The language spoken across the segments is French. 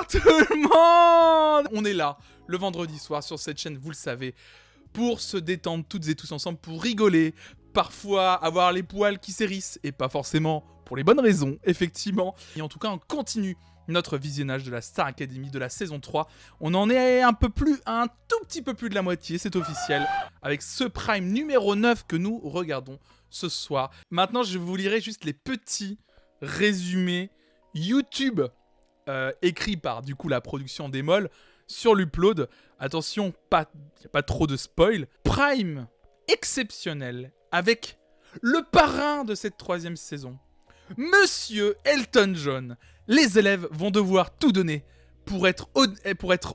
Bonsoir tout le monde. On est là, le vendredi soir sur cette chaîne, vous le savez, pour se détendre toutes et tous ensemble, pour rigoler, parfois avoir les poils qui s'hérissent, et pas forcément pour les bonnes raisons, effectivement. Et en tout cas, on continue notre visionnage de la Star Academy de la saison 3. On en est un tout petit peu plus de la moitié, c'est officiel, avec ce Prime numéro 9 que nous regardons ce soir. Maintenant, je vous lirai juste les petits résumés YouTube écrits par, du coup, la production des molles sur l'upload. Attention, il n'y a pas trop de spoil. Prime exceptionnel avec le parrain de cette 3e saison, Monsieur Elton John. Les élèves vont devoir tout donner pour être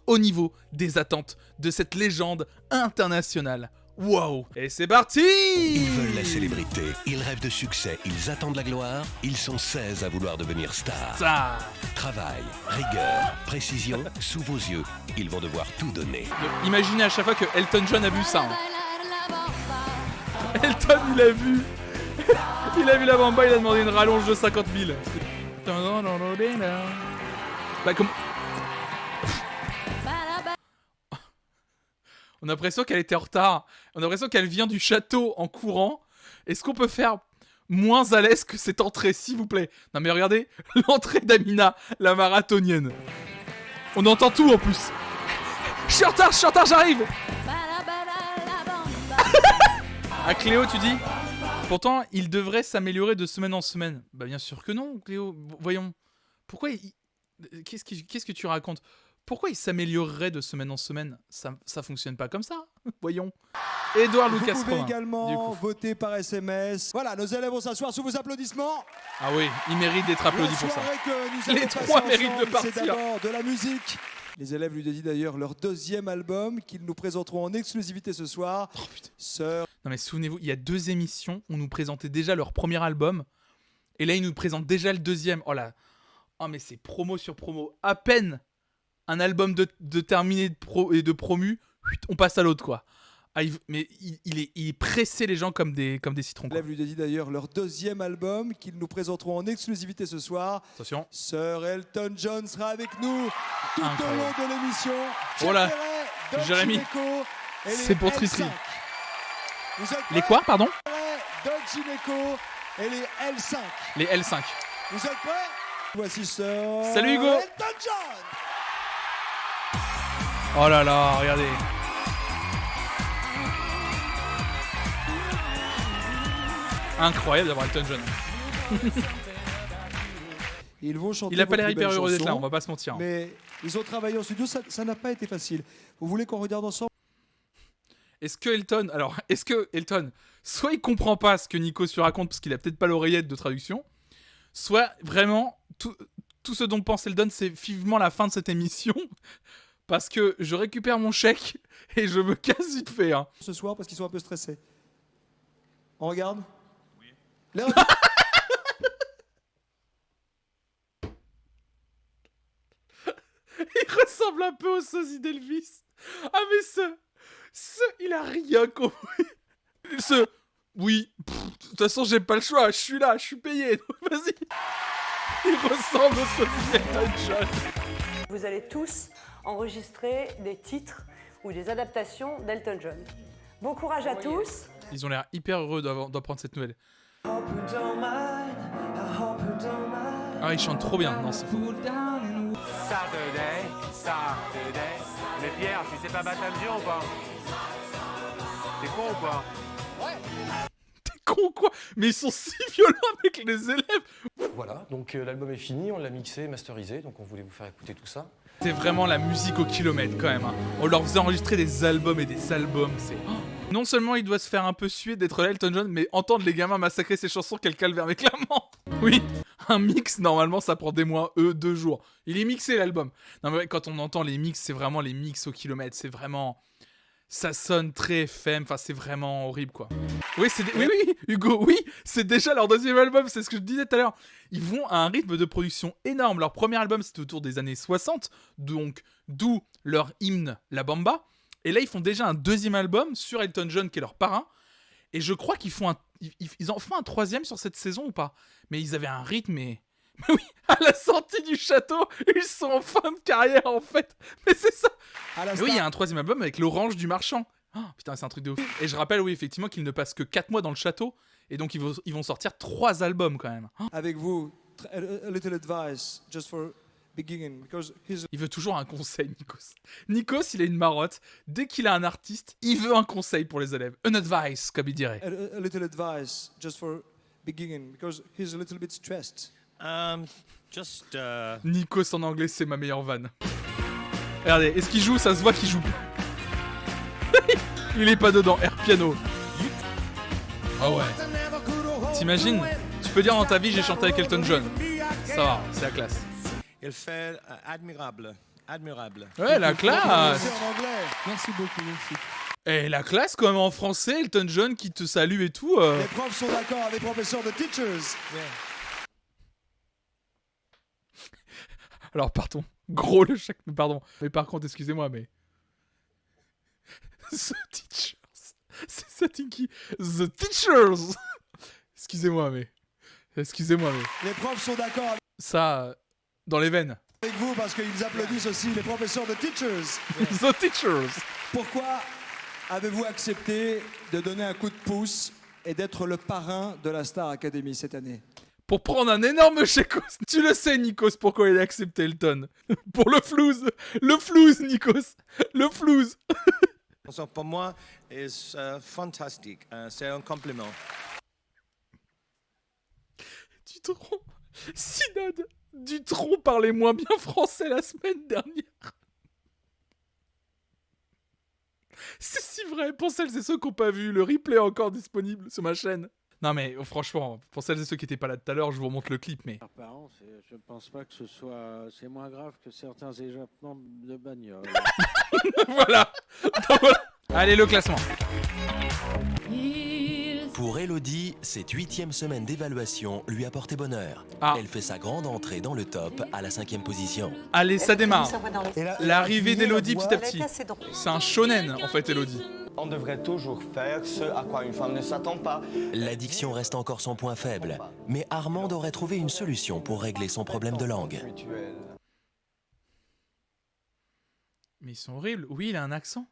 au niveau des attentes de cette légende internationale. Wow! Et c'est parti! Ils veulent la célébrité, ils rêvent de succès, ils attendent la gloire, ils sont 16 à vouloir devenir stars. Ça. Travail, rigueur, précision, sous vos yeux, ils vont devoir tout donner. Donc, imaginez à chaque fois que Elton John a vu ça. Hein. Elton, il a vu la bamba, il a demandé une rallonge de 50 000. Bah, comme... On a l'impression qu'elle était en retard. On a l'impression qu'elle vient du château en courant. Est-ce qu'on peut faire moins à l'aise que cette entrée, s'il vous plaît? Non mais regardez, l'entrée d'Amina, la marathonienne. On entend tout en plus. Je suis en retard, j'arrive. À Cléo, tu dis? Pourtant, il devrait s'améliorer de semaine en semaine. Bah bien sûr que non, Cléo. Voyons. Pourquoi Qu'est-ce que tu racontes? Pourquoi il s'améliorerait de semaine en semaine? Ça fonctionne pas comme ça. Voyons. Édouard Lucas Vous pouvez Romain, également voter par SMS. Voilà, nos élèves vont s'asseoir sous vos applaudissements. Ah oui, il mérite d'être applaudi pour ça. La soirée que nous Les allons trois passer méritent de ensemble, partir. C'est d'abord de la musique. Les élèves lui dédient d'ailleurs leur 2e album qu'ils nous présenteront en exclusivité ce soir. Oh putain. Sœur. Non mais souvenez-vous, il y a 2 émissions, on nous présentait déjà leur premier album. Et là, ils nous présentent déjà le 2e. Oh là. Oh mais c'est promo sur promo. À peine un album de terminé de promu, on passe à l'autre quoi. Ah, mais il est pressé les gens comme des citrons. Les élèves lui dédient d'ailleurs leur 2e album qu'ils nous présenteront en exclusivité ce soir. Attention. Sir Elton John sera avec nous tout Incroyable. au long de l'émission. Oh là, Jérémy, c'est pour Tritri. Les quoi, pardon? Don Gineco et les L5. Les L5. Vous êtes prêts? Voici Sir Salut Hugo. Elton John. Oh là là, regardez. Incroyable d'avoir Elton John. Ils vont chanter. Il a pas l'air vos plus hyper belles heureux d'être là, chansons, on va pas se mentir. Mais ils ont travaillé en studio, ça n'a pas été facile. Vous voulez qu'on regarde ensemble? Est-ce que Elton, soit il comprend pas ce que Nico se raconte parce qu'il a peut-être pas l'oreillette de traduction, soit vraiment tout ce dont pense Elton, c'est vivement la fin de cette émission parce que je récupère mon chèque et je me casse vite fait. Hein. Ce soir parce qu'ils sont un peu stressés. On regarde? Oui. Il ressemble un peu au sosie d'Elvis. Ah mais il a rien compris. Oui, de toute façon j'ai pas le choix, je suis là, je suis payé, donc vas-y. Il ressemble au sosie d'Elton John. Vous allez tous enregistrer des titres ou des adaptations d'Elton John. Bon courage à tous. Ils ont l'air hyper heureux d'apprendre cette nouvelle. Ah, ils chantent trop bien, non c'est fou. Saturday. Mais Pierre, tu sais pas battre un vieux ou pas? T'es con ou pas? T'es con quoi? Mais ils sont si violents avec les élèves. Voilà, donc l'album est fini, on l'a mixé, masterisé, donc on voulait vous faire écouter tout ça. C'est vraiment la musique au kilomètre quand même. Hein. On leur faisait enregistrer des albums et des albums, c'est... Oh. Non seulement il doit se faire un peu suer d'être là Elton John, mais entendre les gamins massacrer ses chansons, quel calvaire, mais clairement. Oui, un mix, normalement ça prend des mois, 2 jours. Il est mixé l'album. Non mais quand on entend les mix, c'est vraiment les mix au kilomètre, c'est vraiment... Ça sonne très FM, enfin c'est vraiment horrible quoi. Oui, oui, Hugo, oui, c'est déjà leur 2e album, c'est ce que je disais tout à l'heure. Ils vont à un rythme de production énorme. Leur premier album c'était autour des années 60, donc d'où leur hymne La Bamba. Et là ils font déjà un 2e album sur Elton John qui est leur parrain. Et je crois qu'ils font ils en font un 3e sur cette saison ou pas? Mais ils avaient un rythme Mais oui, à la sortie du château, ils sont en fin de carrière en fait. Mais c'est ça. À la Mais oui, il y star- a un troisième album avec l'orange du marchand. Oh, putain, c'est un truc de ouf. Et je rappelle, oui, effectivement, qu'ils ne passent que 4 mois dans le château. Et donc, ils vont sortir 3 albums quand même. Oh, Avec vous, a little advice, just for beginning, because he's il veut toujours un conseil, Nikos. Nikos, il a une marotte. Dès qu'il a un artiste, il veut un conseil pour les élèves. An advice, comme il dirait. a little advice, just for beginning, because he's a little bit stressed. Just Nikos en anglais, c'est ma meilleure vanne. Regardez, est-ce qu'il joue? Ça se voit qu'il joue. Il est pas dedans. Air piano. Ah ouais. T'imagines? Tu peux dire dans ta vie, j'ai chanté avec Elton John. Ça va, c'est la classe. il fait admirable. Ouais, la classe. C'est en anglais. Merci beaucoup, merci. Eh, la classe quand même en français, Elton John qui te salue et tout. Les profs sont d'accord avec les professeurs de teachers. Alors, pardon. Gros le chèque, pardon. Mais par contre, excusez-moi, mais... The Teachers. C'est ça, Tinky. The Teachers. Excusez-moi, mais... Les profs sont d'accord Ça, dans les veines. avec vous parce qu'ils applaudissent aussi les professeurs de teachers. The Teachers. Pourquoi avez-vous accepté de donner un coup de pouce et d'être le parrain de la Star Academy cette année? Pour prendre un énorme chèque. Tu le sais, Nikos, pourquoi il a accepté Elton. Pour le flouze. Le flouze, Nikos. Le flouze. Pour moi, c'est fantastique. C'est un compliment. Dutronc. Synode. Dutronc parlait moins bien français la semaine dernière. C'est si vrai. Pour celles et ceux qui n'ont pas vu, le replay est encore disponible sur ma chaîne. Non mais franchement, pour celles et ceux qui n'étaient pas là tout à l'heure, je vous remonte le clip, mais... Parents, je ne pense pas que ce soit... C'est moins grave que certains échappements de bagnole. Voilà. Donc, voilà. Allez, le classement. Pour Elodie, cette 8e semaine d'évaluation lui a porté bonheur. Ah. Elle fait sa grande entrée dans le top à la 5e position. Allez, ça démarre. Ça va dans les- L'arrivée d'Elodie petit à Elle a été petit. assez drôle. C'est un shonen, en fait, Elodie. On devrait toujours faire ce à quoi une femme ne s'attend pas. L'addiction reste encore son point faible, mais Armande aurait trouvé une solution pour régler son problème de langue. Mais ils sont horribles. Oui, il a un accent.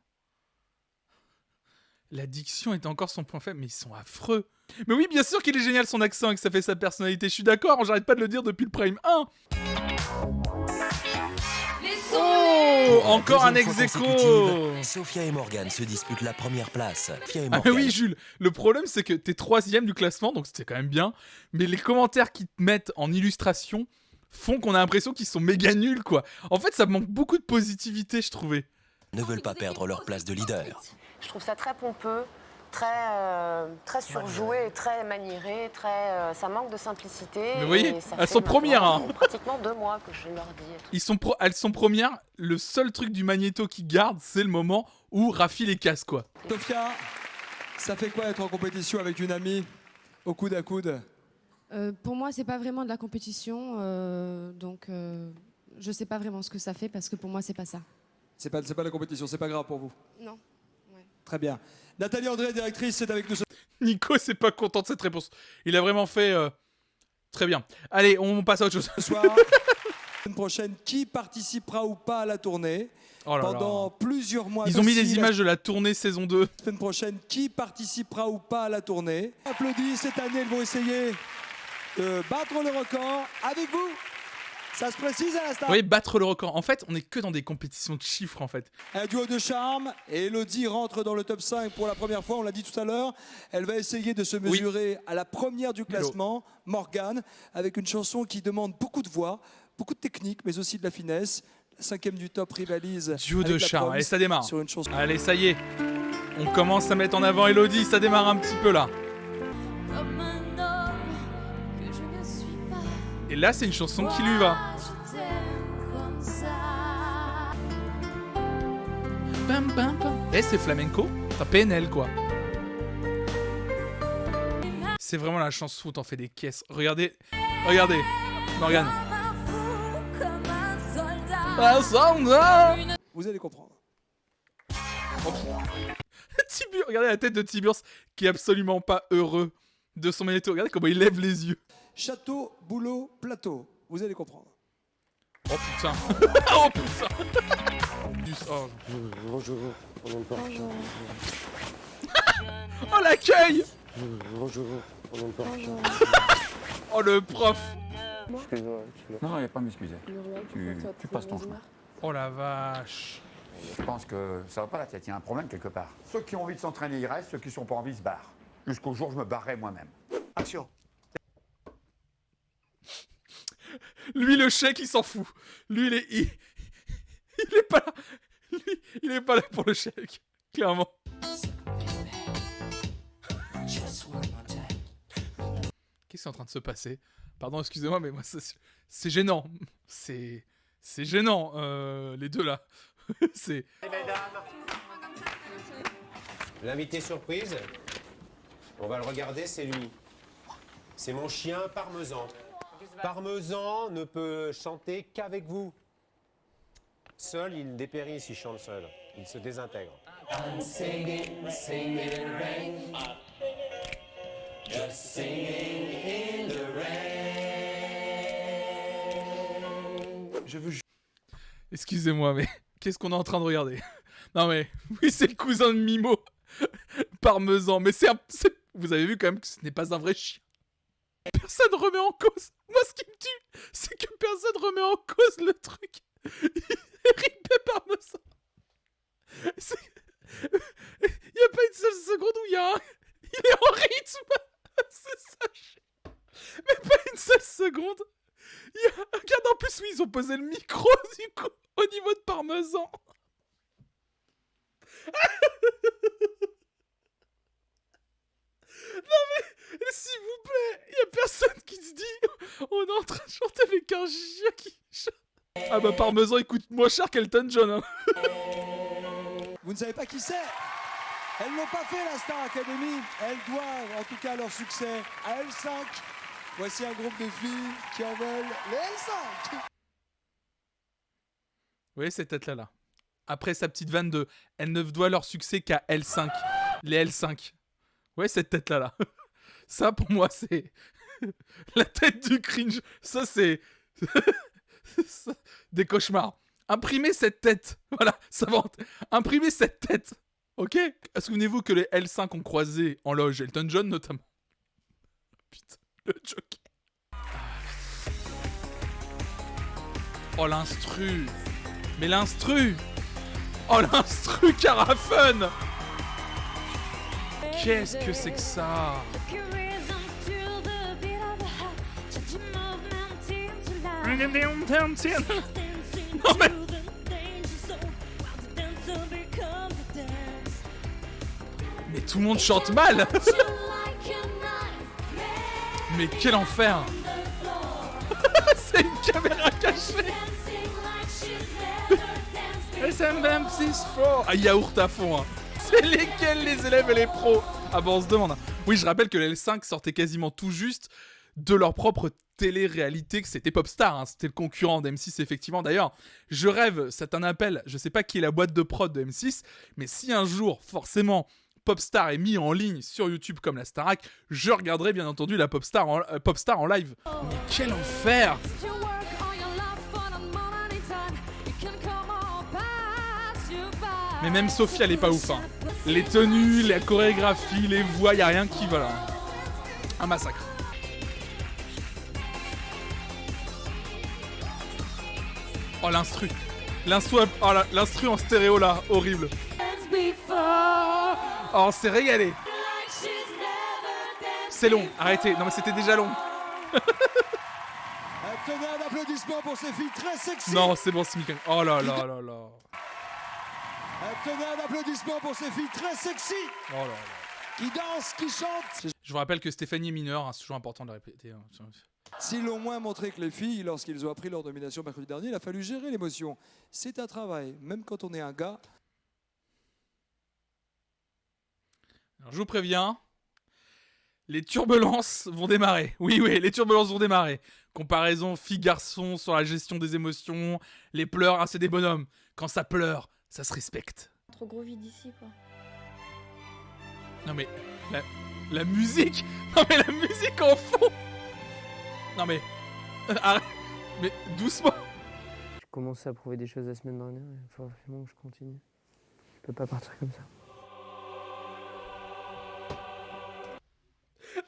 L'addiction est encore son point faible, mais ils sont affreux. Mais oui, bien sûr qu'il est génial son accent et que ça fait sa personnalité. Je suis d'accord, j'arrête pas de le dire depuis le Prime 1. Oh, encore un Deuxième fois ex-aequo. consécutive, Sophia et Morgane se disputent la première place. Sophia et Ah mais Morgane. oui, Jules, le problème c'est que t'es 3ème du classement, donc c'était quand même bien. Mais les commentaires qu'ils te mettent en illustration font qu'on a l'impression qu'ils sont méga nuls, quoi. En fait, ça manque beaucoup de positivité, je trouvais. ne veulent pas perdre leur place de leader. Je trouve ça très pompeux, très surjoué, très maniéré, ça manque de simplicité. Mais vous voyez, et ça elles fait sont premières, maintenant hein. Pratiquement 2 mois que je leur dis. Elles sont premières. Le seul truc du magnéto qu'ils gardent, c'est le moment où Rafi les casse, quoi. Sophia, ça fait quoi être en compétition avec une amie au coude à coude? Pour moi, c'est pas vraiment de la compétition, donc je sais pas vraiment ce que ça fait parce que pour moi, c'est pas ça. C'est pas la compétition, c'est pas grave pour vous. Non. Très bien. Nathalie André, directrice, c'est avec nous ce Nico, c'est pas content de cette réponse. Il a vraiment fait très bien. Allez, on passe à autre chose. soir. La semaine prochaine, qui participera ou pas à la tournée? Oh là là. Pendant plusieurs mois. Ils ont mis aussi, des la images de la tournée saison 2. semaine prochaine, qui participera ou pas à la tournée? Applaudis, cette année, ils vont essayer de battre le record avec vous. Ça se précise à l'instant. Oui, battre le record. En fait, on est que dans des compétitions de chiffres, en fait. Un duo de charme et Elodie rentre dans le top 5 pour la première fois, on l'a dit tout à l'heure. Elle va essayer de se mesurer à la première du classement, Morgane, avec une chanson qui demande beaucoup de voix, beaucoup de technique, mais aussi de la finesse. La 5e du top rivalise. Duo de avec la charme. Proms Allez, ça démarre. sur une chanson. Allez, ça y est. On commence à mettre en avant Elodie. Ça démarre un petit peu là. Comme un homme que je ne suis pas. Et là, c'est une chanson qui lui va. Je t'aime comme ça. Bam, bam, bam. Eh, c'est flamenco. T'as PNL, quoi. C'est vraiment la chanson où t'en fais des caisses. Regardez. Regardez. Morgane. Un soldat. Vous allez comprendre. Tibur, regardez la tête de Tiburce qui est absolument pas heureux de son magnéto. Regardez comment il lève les yeux. Château, boulot, plateau. vous allez comprendre. Oh putain. Oh putain. Oh. Bonjour. Oh l'accueil. Bonjour. Oh le prof. Excuse-moi. Non, il n'y a pas à m'excuser. Tu passes ton chemin. Oh la vache. Je pense que ça va pas la tête, il y a un problème quelque part. Ceux qui ont envie de s'entraîner, ils restent, ceux qui sont pas envie se barrent. Jusqu'au jour où je me barrerai moi-même. Action. Lui le chèque il s'en fout. Lui il est pas là. Lui, il est pas là pour le chèque. Clairement. Qu'est-ce qui est en train de se passer? Pardon, excusez-moi, mais moi c'est gênant. C'est gênant, les deux là. C'est... L'invité surprise, on va le regarder, c'est lui. C'est mon chien Parmesan. Parmesan ne peut chanter qu'avec vous. Seul, il dépérit s'il chante seul. Il se désintègre. I'm singing, singing in the rain. Just singing in the rain. Je veux... Excusez-moi, mais qu'est-ce qu'on est en train de regarder? Non mais, oui c'est le cousin de Mimo. Parmesan, mais vous avez vu quand même que ce n'est pas un vrai chien. Personne remet en cause. Moi ce qui me tue, c'est que personne remet en cause le truc. Ripé Parmesan. Il n'y a pas une seule seconde où il est en rythme. C'est ça. Mais pas une seule seconde. Regarde en plus, oui, ils ont posé le micro du coup au niveau de Parmesan. Non mais, s'il vous plaît, il y a personne qui se dit on est en train de chanter avec un chien qui chante. Ah bah Parmesan, il coûte moins cher qu'Elton John. Hein. Vous ne savez pas qui c'est? Elles n'ont pas fait la Star Academy. Elles doivent en tout cas leur succès à L5. Voici un groupe de filles qui en veulent les L5. Vous voyez cette tête là. Après sa petite vanne de elles ne doivent leur succès qu'à L5. Les L5. Ouais, cette tête là. Ça pour moi c'est la tête du cringe. Ça c'est des cauchemars. Imprimez cette tête. Voilà, ça va. Imprimez cette tête. Ok? Souvenez-vous que les L5 ont croisé en loge Elton John notamment. Putain, le Joker. Oh l'instru. Mais l'instru. Oh l'instru Carafun. Qu'est-ce que c'est que ça? Non mais... Mais tout le monde chante mal. Mais quel enfer. C'est une caméra cachée. Ah, yaourt à fond. Hein. C'est lesquels les élèves et les pros? Ah bah on se demande. Oui, je rappelle que les L5 sortaient quasiment tout juste de leur propre télé-réalité, que c'était Popstar, hein. C'était le concurrent d'M6 effectivement. D'ailleurs, je rêve, c'est un appel, je sais pas qui est la boîte de prod de M6, mais si un jour, forcément, Popstar est mis en ligne sur YouTube comme la Starac, je regarderai bien entendu la Popstar en live. Mais quel enfer! Mais même Sophie, elle est pas ouf. Hein. Les tenues, la chorégraphie, les voix, y a rien qui va là. Un massacre. Oh l'instru. L'instru en stéréo là, horrible. Oh, on s'est régalé. C'est long, arrêtez. Non mais c'était déjà long. Un tonnerre d'applaudissements pour ces filles très sexy. Non, c'est bon, c'est Michael. Oh là là là là. Un tonnerre d'applaudissements pour ces filles très sexy. Oh là là. Qui dansent, qui chantent. Je vous rappelle que Stéphanie est mineure, hein, c'est toujours important de le répéter. Hein. S'ils l'ont moins montré que les filles, lorsqu'ils ont appris leur domination mercredi dernier, il a fallu gérer l'émotion. C'est un travail, même quand on est un gars. Alors, je vous préviens, les turbulences vont démarrer. Oui, les turbulences vont démarrer. Comparaison filles-garçons sur la gestion des émotions, les pleurs, c'est des bonhommes. Quand ça pleure, ça se respecte. Trop gros vide ici, quoi. Non mais, la musique. Non mais la musique en fond. Non mais, arrête. Mais doucement. J'ai commencé à prouver des choses la semaine dernière, il faut vraiment que je continue. Je peux pas partir comme ça.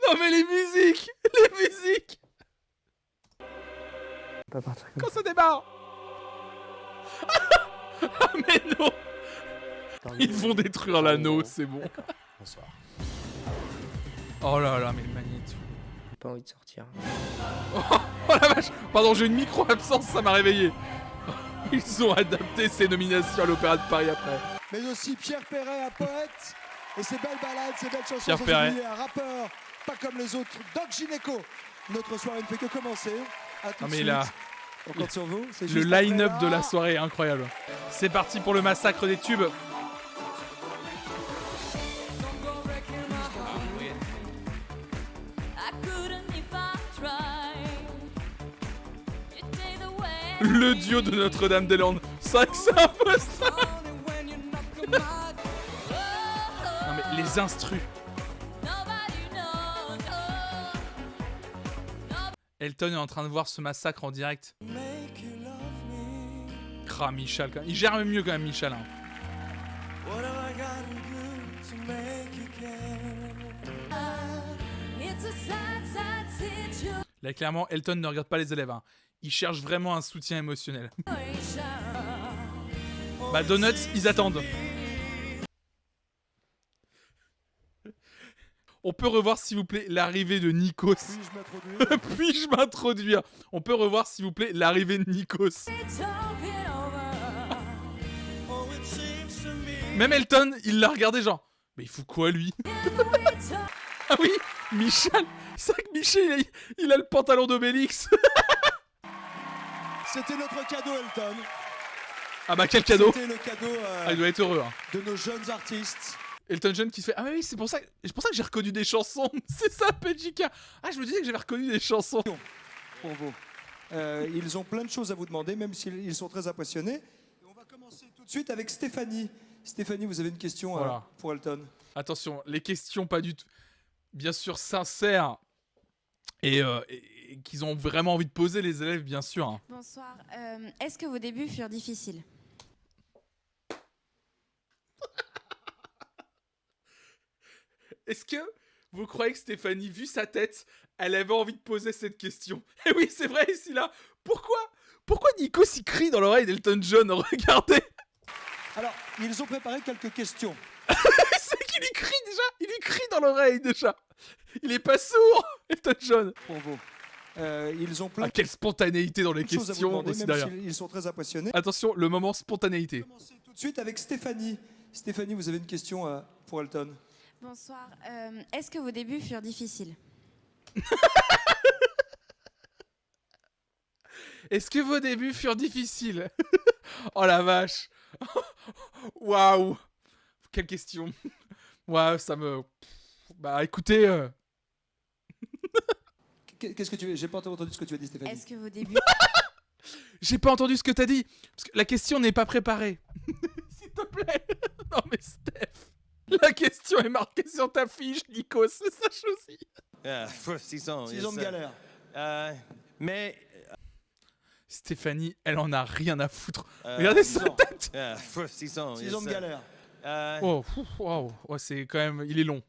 Non mais les musiques. Les musiques. Je peux pas partir comme Quand ça démarre. Ah mais non. Ils vont détruire l'anneau, c'est bon. Bonsoir. Oh là là, mais le magnéto. J'ai pas envie de sortir. Oh la vache. Pardon, j'ai une micro-absence, ça m'a réveillé. Ils ont adapté ces nominations à l'Opéra de Paris après. Mais aussi Pierre Perret, un poète, et ses belles ballades, ses belles chansons. Pierre sans Perret. oublier un rappeur, pas comme les autres, Doc Gynéco. Notre soirée ne fait que commencer. À tout Non de mais suite. là, On compte sur vous. C'est le juste après line-up là. de la soirée est incroyable. C'est parti pour le massacre des tubes. Le duo de Notre-Dame-des-Landes. C'est vrai que c'est un peu ça. Non mais les instrus. Elton est en train de voir ce massacre en direct. Ah, Michal, quand même. Il gère mieux quand même, Michal. Hein. Là, clairement, Elton ne regarde pas les élèves. Hein. Il cherche vraiment un soutien émotionnel. Bah, Donuts, ils attendent. On peut revoir, s'il vous plaît, l'arrivée de Nikos. Puis-je m'introduire? On peut revoir, s'il vous plaît, l'arrivée de Nikos. Même Elton, il l'a regardé genre, mais il fout quoi lui? Ah oui, Michel. C'est vrai que Michel, il a le pantalon d'Obélix. C'était notre cadeau, Elton. Ah bah quel cadeau. C'était le cadeau Ah, il doit être heureux. Hein. de nos jeunes artistes. Elton John qui se fait, ah oui, c'est pour ça que j'ai reconnu des chansons. C'est ça, Pejika. Ah, je me disais que j'avais reconnu des chansons. Pour vous. Ils ont plein de choses à vous demander, même s'ils sont très impressionnés. Et on va commencer tout de suite avec Stéphanie. Stéphanie, vous avez une question Voilà. pour Elton. Attention, les questions pas du tout, bien sûr, sincères et qu'ils ont vraiment envie de poser les élèves, bien sûr. Hein. Bonsoir. Est-ce que vos débuts furent difficiles? Est-ce que vous croyez que Stéphanie, vu sa tête, elle avait envie de poser cette question? Eh oui, c'est vrai, ici là. Pourquoi Nico s'y crie dans l'oreille d'Elton John? Regardez. Alors, ils ont préparé quelques questions. C'est qu'il y crie déjà. Il y crie dans l'oreille déjà. Il est pas sourd, Elton John. Pour vous. Ils ont plein Ah, quelle spontanéité dans les de choses à vous questions demander, aussi même derrière. s'ils sont très impressionnés. Attention, le moment spontanéité. On va commencer tout de suite avec Stéphanie. Stéphanie, vous avez une question pour Elton. Bonsoir. Est-ce que vos débuts furent difficiles? Est-ce que vos débuts furent difficiles? Oh la vache. Waouh. Quelle question. Waouh, ça me... Bah écoutez... Qu'est-ce que tu veux? J'ai pas entendu ce que tu as dit, Stéphanie. Est-ce que vos débuts... J'ai pas entendu ce que t'as dit. Parce que la question n'est pas préparée. S'il te plaît. Non mais Steph. La question est marquée sur ta fiche, Nico. C'est ça aussi. 6 ans. 6 ans de galère. Mais... Stéphanie, elle en a rien à foutre. Regardez sa tête. 6 ans. 6 ans de galère. Oh, wow. Ouais, c'est quand même... Il est long.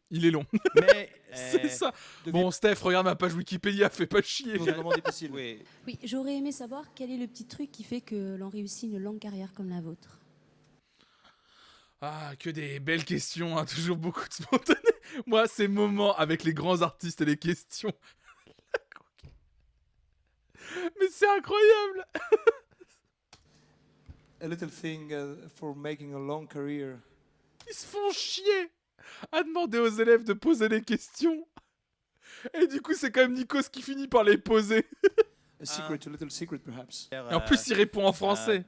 Mais... C'est ça. Bon, Steph, regarde ma page Wikipédia. Fais pas chier. C'est vraiment difficile. Oui. Oui, j'aurais aimé savoir quel est le petit truc qui fait que l'on réussit une longue carrière comme la vôtre. Ah, que des belles questions, hein, toujours beaucoup de spontané. Moi, ces moments avec les grands artistes et les questions. Mais c'est incroyable. A little thing for making a long career. Ils se font chier à demander aux élèves de poser les questions. Et du coup, c'est quand même Nikos qui finit par les poser. A secret, a little secret perhaps. Et en plus, il répond en français.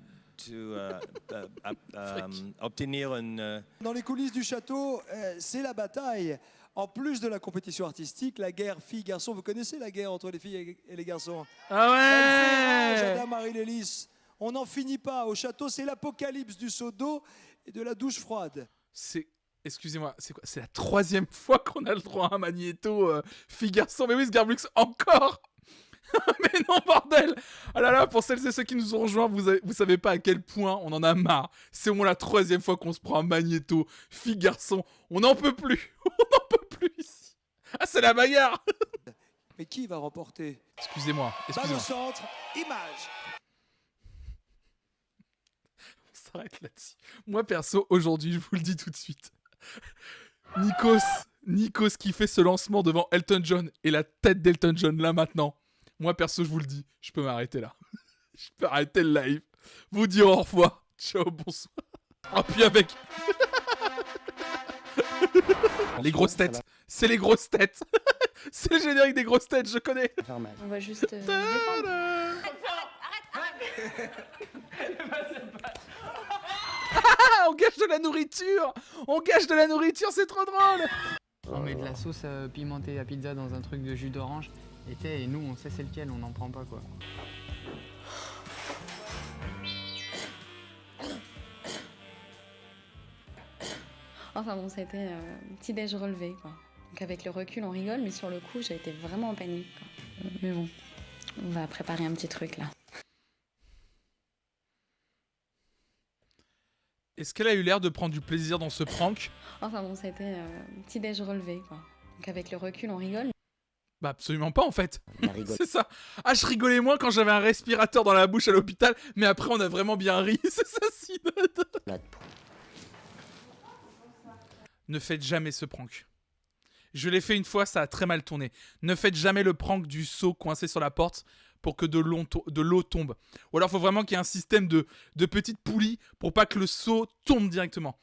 Obtenir une... Dans les coulisses du château, c'est la bataille. En plus de la compétition artistique, la guerre filles-garçons. Vous connaissez la guerre entre les filles et les garçons? Ah ouais. Jada Marie-Lélis. On n'en finit pas. Au château, c'est l'apocalypse du seau d'eau et de la douche froide. C'est... Excusez-moi, c'est quoi? C'est la 3e fois qu'on a le droit à un magnéto fille-garçon. Mais oui, Sgarblux, encore. Mais non, bordel! Ah là là, pour celles et ceux qui nous ont rejoints, vous savez pas à quel point on en a marre. C'est au moins la 3e fois qu'on se prend un magnéto. Fille, garçon, on n'en peut plus. On n'en peut plus ici. Ah, c'est la bagarre! Mais qui va remporter? Excusez-moi. Balle au centre, image. On s'arrête là-dessus. Moi, perso, aujourd'hui, je vous le dis tout de suite. Nikos qui fait ce lancement devant Elton John et la tête d'Elton John là maintenant. Moi, perso, je vous le dis, je peux m'arrêter là. Je peux arrêter le live. Vous dire au revoir. Ciao, bonsoir. Ah, puis avec... les grosses têtes. C'est les grosses têtes. C'est le générique des grosses têtes, je connais. On va juste défendre. Ah, on gâche de la nourriture. On gâche de la nourriture, c'est trop drôle. On met de la sauce pimentée à pizza dans un truc de jus d'orange. Et nous, on sait c'est lequel, on n'en prend pas quoi. Enfin bon, ça a été un petit déj relevé, quoi. Donc avec le recul, on rigole, mais sur le coup, j'ai été vraiment en panique, quoi. Mais bon, on va préparer un petit truc, là. Est-ce qu'elle a eu l'air de prendre du plaisir dans ce prank? Enfin bon, ça a été un petit déj relevé, quoi. Donc avec le recul, on rigole. Bah absolument pas en fait. C'est ça. Ah, je rigolais moins quand j'avais un respirateur dans la bouche à l'hôpital, mais après on a vraiment bien ri. C'est ça, Synode. Ne faites jamais ce prank. Je l'ai fait une fois, ça a très mal tourné. Ne faites jamais le prank du seau coincé sur la porte pour que de l'eau tombe. Ou alors il faut vraiment qu'il y ait un système de petites poulies pour pas que le seau tombe directement.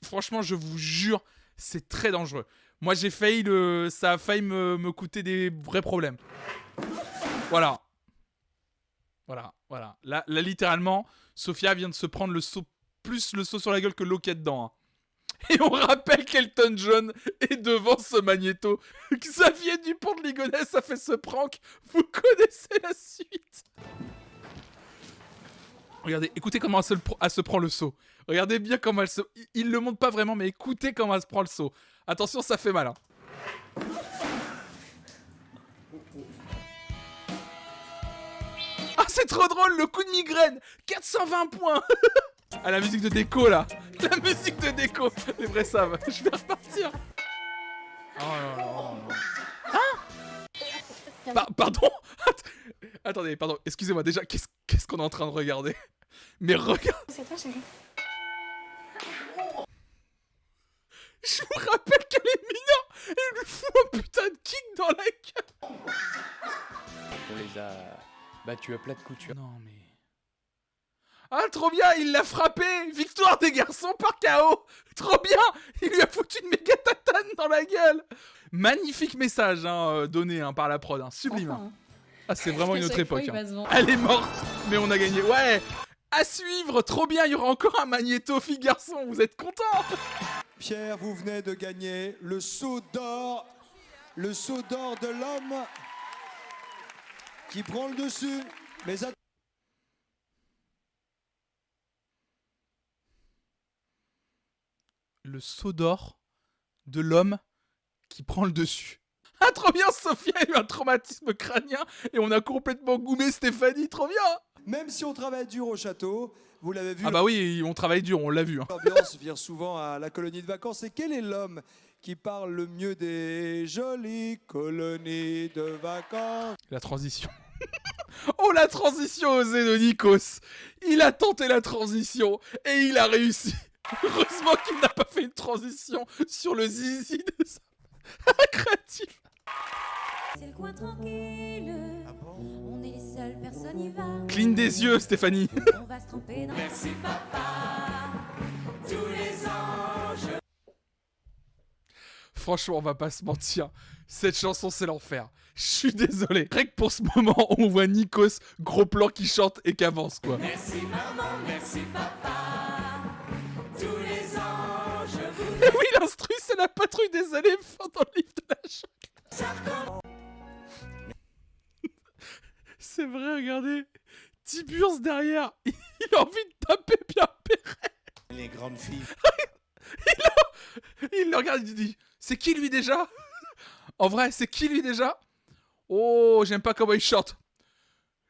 Franchement, je vous jure, c'est très dangereux. Moi, j'ai failli ça a failli me coûter des vrais problèmes. Voilà. Là, littéralement, Sophia vient de se prendre plus le seau sur la gueule que l'eau qu'il y a dedans. Hein. Et on rappelle qu'Elton John est devant ce magnéto. Xavier Dupont de Ligonnès a fait ce prank. Vous connaissez la suite. Regardez, écoutez comment elle se prend le seau. Regardez bien comment elle se... Il le montre pas vraiment, mais écoutez comment elle se prend le seau. Attention, ça fait mal. Hein. Ah, c'est trop drôle, le coup de migraine. 420 points. Ah, la musique de déco, là. La musique de déco. Les vrais savent. Je vais repartir. Oh non, non, non. Hein? Pardon. Attendez, pardon. Excusez-moi, déjà, qu'est-ce qu'on est en train de regarder? Mais regarde. C'est toi, chérie. Je vous rappelle qu'elle est mineure et elle lui fout un putain de kick dans la gueule. On les a battus à plat de couture. Non mais... Ah, trop bien, il l'a frappé. Victoire des garçons par KO. Trop bien. Il lui a foutu une méga tatane dans la gueule. Magnifique message donné par la prod. Sublime. Enfin. Ah, c'est vraiment une autre époque. Hein. Elle est morte, mais on a gagné. Ouais. À suivre, trop bien. Il y aura encore un magnéto, fille garçon. Vous êtes contents? Pierre, vous venez de gagner le seau d'or. Le seau d'or de l'homme qui prend le dessus. Mais le seau d'or de l'homme qui prend le dessus. Ah, trop bien, Sophia a eu un traumatisme crânien et on a complètement goumé Stéphanie, trop bien. Même si on travaille dur au château, vous l'avez vu. Ah bah oui, on travaille dur, on l'a vu. Hein. L'ambiance vient souvent à la colonie de vacances. Et quel est l'homme qui parle le mieux des jolies colonies de vacances? La transition. Oh, la transition osée de Nikos. Il a tenté la transition et il a réussi. Heureusement qu'il n'a pas fait une transition sur le zizi de sa créatif. C'est le coin tranquille. On est les seules, personne y va. Cligne des yeux, Stéphanie. On va se tromper dans... Merci papa. Tous les anges. Franchement, on va pas se mentir. Cette chanson, c'est l'enfer. Je suis désolé. Rien que pour ce moment, on voit Nikos, gros plan qui chante et qui avance, quoi. Merci maman, merci papa. Tous les anges. Oui, l'instru, c'est la patrouille des éléphants dans le livre de la jungle. C'est vrai, regardez. Tiburce derrière. Il a envie de taper Pierre Perret. Les grandes filles. Il le regarde, il dit, c'est qui lui déjà? En vrai, c'est qui lui déjà? Oh, j'aime pas comment il chante.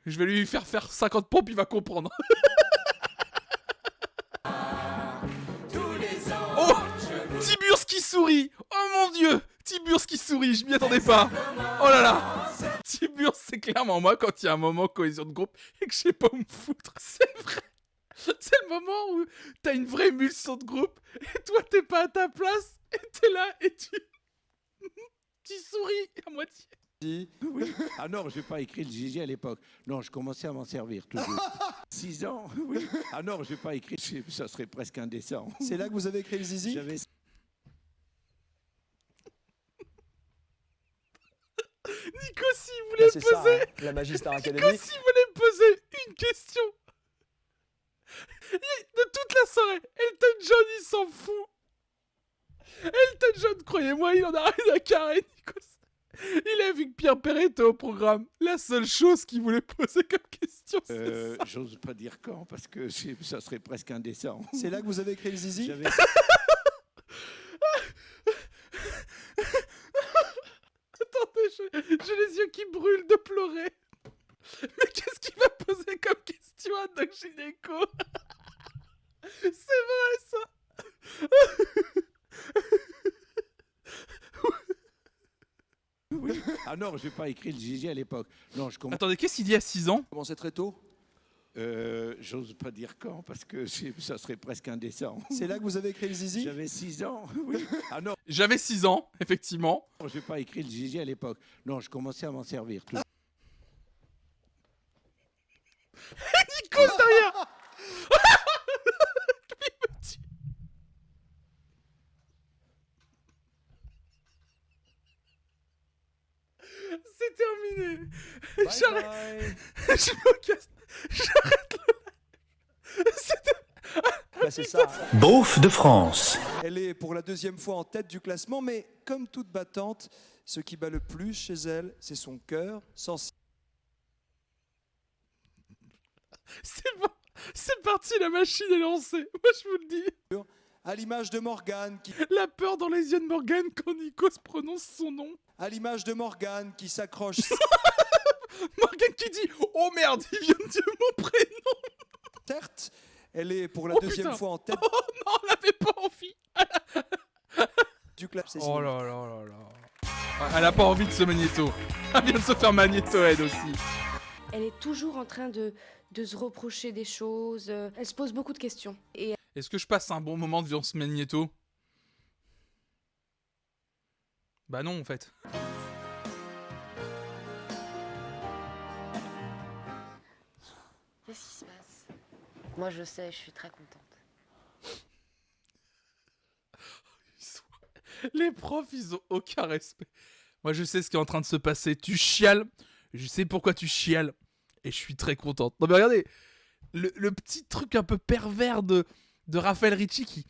Je vais lui faire 50 pompes, il va comprendre. Oh, Tiburce qui sourit. Oh mon dieu, Tiburce qui sourit, je m'y attendais pas. Oh là là. Tiburce, c'est clairement moi quand il y a un moment cohésion de groupe et que je sais pas où me foutre. C'est vrai. C'est le moment où t'as une vraie émulsion de groupe et toi t'es pas à ta place et t'es là et tu souris à moitié. Oui. Ah non, j'ai pas écrit le Gigi à l'époque. Non, je commençais à m'en servir toujours. 6 ans, oui. Ah non, j'ai pas écrit, ça serait presque indécent. C'est là que vous avez écrit le zizi? J'avais... Nico, s'il voulait c'est poser... ça, hein, la magie Star Academy. Nico, s'il voulait poser une question... De toute la soirée, Elton John, il s'en fout. Elton John, croyez-moi, il en a rien à carrer, Nico. Il a vu que Pierre Perret était au programme. La seule chose qu'il voulait poser comme question, c'est ça. J'ose pas dire quand, parce que ça serait presque indécent. C'est là que vous avez écrit le zizi? J'avais... Attendez, j'ai les yeux qui brûlent de pleurer. Mais qu'est-ce qu'il va poser comme question à Doc Gynéco? C'est vrai, ça. Oui. Ah non, j'ai pas écrit le Gigi à l'époque. Non, je Attendez, qu'est-ce qu'il dit à 6 ans? Commencé très tôt? J'ose pas dire quand, parce que ça serait presque indécent. C'est là que vous avez écrit le zizi? J'avais 6 ans, oui. Ah non. J'avais 6 ans, effectivement. J'ai pas écrit le Gigi à l'époque. Non, je commençais à m'en servir. Tout. Nico derrière. C'est terminé. J'arrête. Je me casse. J'arrête le... C'est ça. Beauf de France. Elle est pour la 2e fois en tête du classement, mais comme toute battante, ce qui bat le plus chez elle, c'est son cœur sensible. C'est bon, c'est parti, la machine est lancée. Moi, je vous le dis. À l'image de Morgane qui... La peur dans les yeux de Morgane quand Nikos prononce son nom. À l'image de Morgane qui s'accroche... Morgane qui dit « Oh merde, il vient de dire mon prénom !» Certes, elle est pour la 2e fois en tête... Oh non, on n'avait pas envie. Du classement. Oh là là là là. Elle a pas envie de se magnéto. Elle vient de se faire magnéto, elle aussi. Elle est toujours en train de se reprocher des choses. Elle se pose beaucoup de questions. Et Est-ce que je passe un bon moment devant ce magnéto? Bah non, en fait. Qu'est-ce qui se passe? Moi, je sais, je suis très contente. Les profs, ils ont aucun respect. Moi, je sais ce qui est en train de se passer. Tu chiales. Je sais pourquoi tu chiales. Et je suis très contente. Non, mais regardez. Le petit truc un peu pervers de Raphaël Ricci qui...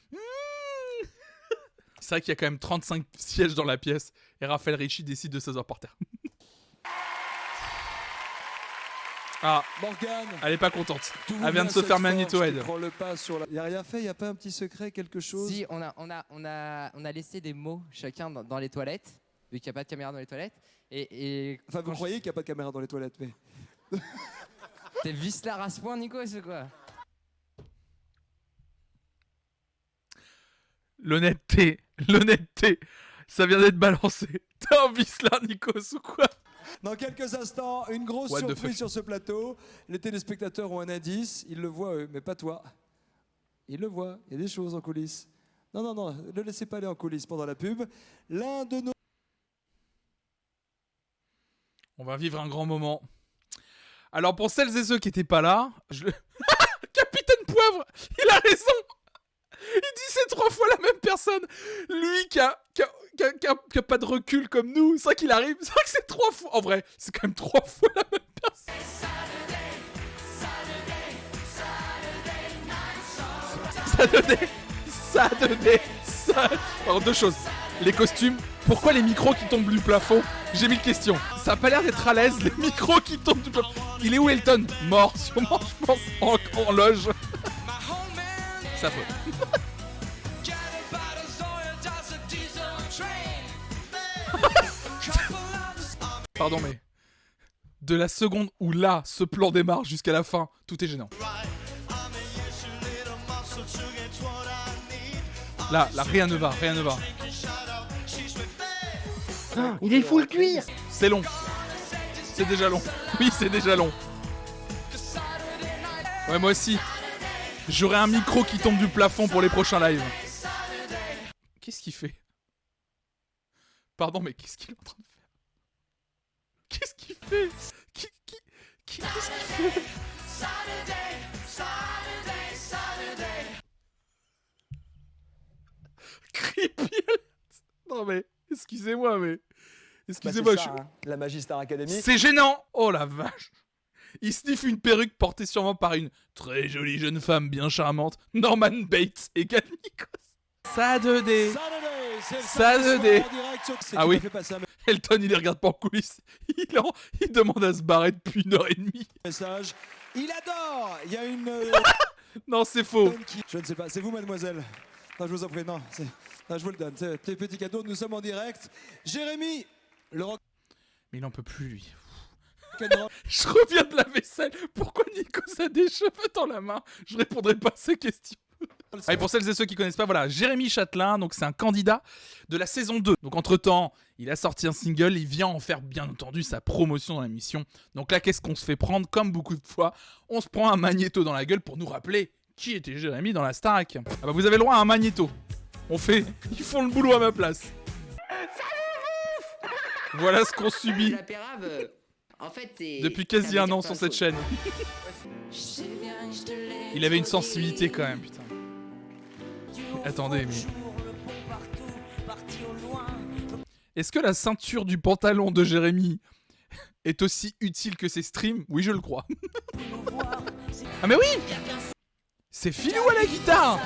C'est vrai qu'il y a quand même 35 sièges dans la pièce. Et Raphaël Ricci décide de s'asseoir par terre. Ah, Morgane, elle est pas contente. Elle vient de se faire magnéto-head. Il n'y a rien fait, il n'y a pas un petit secret, quelque chose? Si, on a laissé des mots chacun dans les toilettes, vu qu'il n'y a pas de caméra dans les toilettes. Enfin, vous croyez qu'il n'y a pas de caméra dans les toilettes, mais... T'es vicelard à ce point, Nico, c'est quoi? L'honnêteté, ça vient d'être balancé. T'es un vicelard, Nikos, ou quoi? Dans quelques instants, une grosse surprise sur ce plateau. Les téléspectateurs ont un indice, ils le voient eux, mais pas toi. Ils le voient, il y a des choses en coulisses. Non, ne le laissez pas aller en coulisses pendant la pub. L'un de nos... On va vivre un grand moment. Alors pour celles et ceux qui n'étaient pas là, Capitaine Poivre, il a raison. Il dit c'est 3 fois la même personne. Lui qui a pas de recul comme nous, c'est vrai qu'il arrive, c'est vrai que c'est 3 fois. En vrai, c'est quand même 3 fois la même personne. Ça. Alors 2 choses. Les costumes. Pourquoi les micros qui tombent du plafond? J'ai 1000 questions. Ça a pas l'air d'être à l'aise, les micros qui tombent du plafond. Il est où Elton? Mort, sûrement, je pense, en loge. Ça faut. Pardon, mais de la seconde où là, ce plan démarre jusqu'à la fin, tout est gênant. Là, rien ne va, rien ne va. Il est full cuir. C'est long. C'est déjà long. Oui, c'est déjà long. Ouais, moi aussi. J'aurai un micro qui tombe du plafond pour les prochains lives. Qu'est-ce qu'il fait? Pardon, mais qu'est-ce qu'il est en train de faire? Qu'est-ce qu'il fait? Qu'est-ce qu'il fait? Creepy alert. Non mais, excusez-moi, mais... Excusez-moi, Bah, c'est ça, hein, la Magie Star Academy. C'est gênant. Oh la vache. Il sniffe une perruque portée sûrement par une très jolie jeune femme bien charmante, Norman Bates et Nikos. Ça 2D. Ça 2D. Ah oui. Elton, il les regarde pas en coulisses. Il demande à se barrer depuis 1h30. Message. Il adore. Il y a une. Non, c'est faux. Je ne sais pas. C'est vous, mademoiselle. Non, je vous en prie. Non, non, je vous le donne. C'est tes petits cadeaux. Nous sommes en direct. Jérémy, le rock. Mais il en peut plus, lui. Je reviens de la vaisselle. Pourquoi Nico a des cheveux dans la main? Je répondrai pas à ces questions. Allez, pour celles et ceux qui connaissent pas, voilà, Jérémy Chatelain, donc c'est un candidat de la saison 2. Donc entre-temps, il a sorti un single, il vient en faire bien entendu sa promotion dans l'émission. Donc là, qu'est-ce qu'on se fait prendre? Comme beaucoup de fois, on se prend un magnéto dans la gueule pour nous rappeler qui était Jérémy dans la Starac. Ah bah vous avez le droit à un magnéto. Ils font le boulot à ma place. Voilà ce qu'on subit. La Pérave, en fait, depuis quasi un an sur cette chaîne. Il avait une sensibilité quand même, putain. Attendez, mais... Est-ce que la ceinture du pantalon de Jérémy est aussi utile que ses streams? Oui, je le crois. Ah mais oui! C'est Philou à la guitare!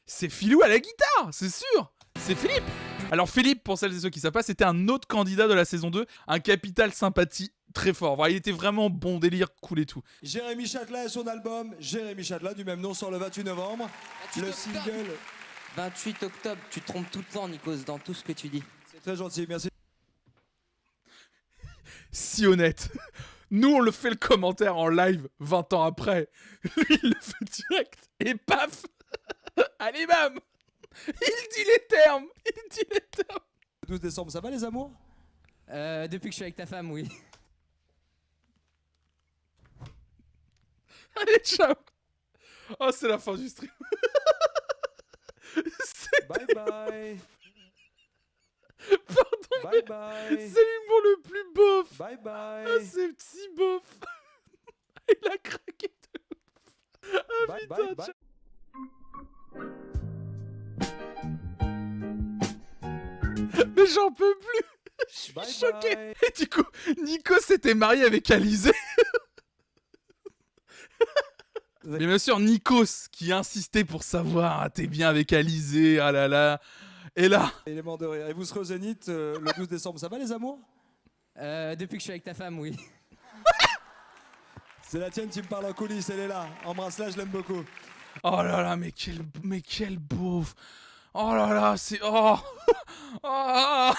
C'est Philou à la guitare, c'est sûr! C'est Philippe! Alors Philippe, pour celles et ceux qui savent pas, c'était un autre candidat de la saison 2, un capital sympathie très fort. Voilà, il était vraiment bon délire, cool et tout. Jérémy Chatelain et son album Jérémy Chatelain du même nom sort le 28 novembre. Le single 28 octobre, tu te trompes tout le temps, Nikos, dans tout ce que tu dis. C'est très gentil, merci. Si honnête. Nous, on le fait le commentaire en live 20 ans après. Lui, il le fait direct. Et paf. Allez, bam. Il dit les termes. Il dit les termes. 12 décembre, ça va les amours? Depuis que je suis avec ta femme, oui. Allez, ciao. Oh, c'est la fin du stream. Bye bye. Pardon, bye bye. C'est l'humour le plus beauf. Bye bye. Ah, c'est petit beauf. Il a craqué de ouf. Ah, bye, putain, bye, bye. Mais j'en peux plus. Je suis choqué. Bye. Et du coup, Nico s'était marié avec Alizé. Mais bien sûr, Nikos qui insistait pour savoir, ah, t'es bien avec Alizé, ah là là. Et là. Élément de rire. Et vous serez au Zénith le 12 décembre, ça va les amours? Depuis que je suis avec ta femme, oui. C'est la tienne qui me parle en coulisses, elle est là. Embrasse-la, je l'aime beaucoup. Oh là là, mais quel beauf. Oh là là, c'est... Oh. Oh.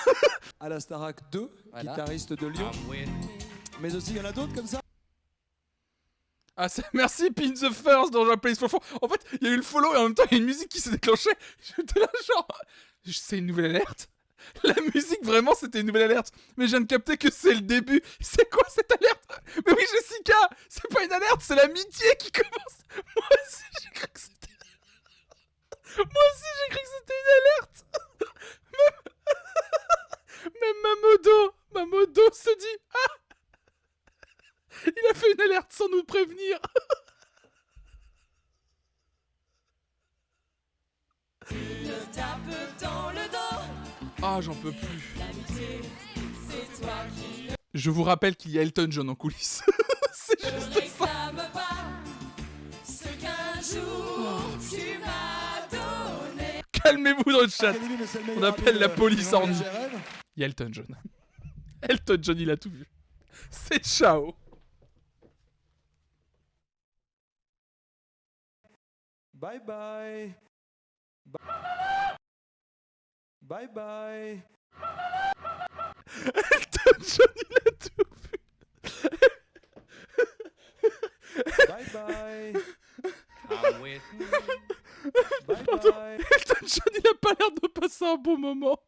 À la Starac 2, Voilà. guitariste de Lyon. Mais aussi, il y en a d'autres comme ça. Ah, merci Pin the First dans Place for Four. En fait, il y a eu le follow et en même temps, il y a une musique qui s'est déclenchée. J'étais là, genre, c'est une nouvelle alerte. La musique, vraiment, c'était une nouvelle alerte. Mais je viens de capter que c'est le début. C'est quoi cette alerte? Mais oui, Jessica, c'est pas une alerte, c'est l'amitié qui commence. Moi aussi, j'ai cru que c'était... Moi aussi, j'ai cru que c'était une alerte. Même Mamodo se dit, ah, il a fait une alerte sans nous prévenir. Le tape dans le dos. Ah, j'en peux plus. L'amitié, c'est toi qui le Je vous rappelle qu'il y a Elton John en coulisses. C'est juste ça. réclame pas. Ce qu'un jour tu m'as donné. Calmez-vous dans le chat. On meilleur appelle ami la de- police de en nous. GRM. Il y a Elton John. Elton John, il a tout vu. C'est ciao. Bye bye. Bye bye. Elton John, il a tout vu. Bye bye. Pardon, Elton John, il a pas l'air de passer un bon moment.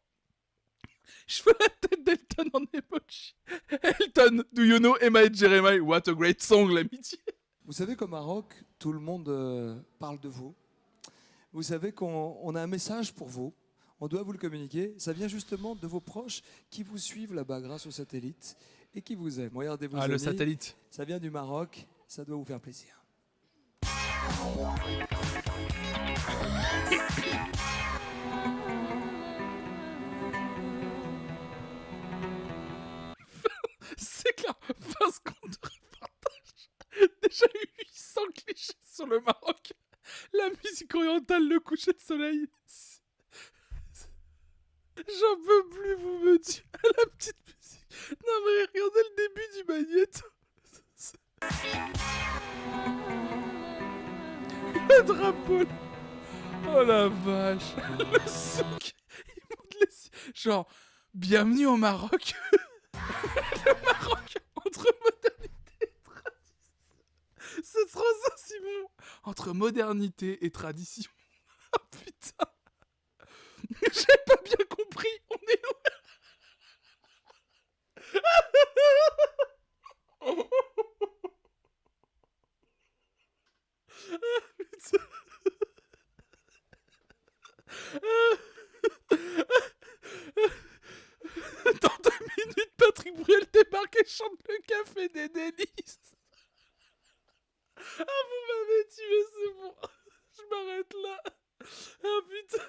Je fais la tête d'Elton en emoji. Elton, do you know Emma et Jeremiah? What a great song, l'amitié. Vous savez qu'au Maroc, tout le monde parle de vous. Vous savez qu'on a un message pour vous. On doit vous le communiquer. Ça vient justement de vos proches qui vous suivent là-bas grâce au satellite et qui vous aiment. Regardez vos amis. Le satellite. Ça vient du Maroc. Ça doit vous faire plaisir. C'est clair, 20 secondes de reportage. Déjà 800 clichés sur le Maroc. La musique orientale, le coucher de soleil. J'en peux plus, vous me dites. La petite musique. Non mais regardez le début du magnéto. Le drapeau. Oh la vache. Le souk. Il monte les... Genre, bienvenue au Maroc. Le Maroc entre modernité et tradition. C'est trop ça, Simon. Entre modernité et tradition. Oh putain. J'ai pas bien compris. On est où? Putain. Dans 2 minutes, Patrick Bruel débarque et chante le café des délices. Ah, vous m'avez tué, c'est bon. Je m'arrête là. Ah putain.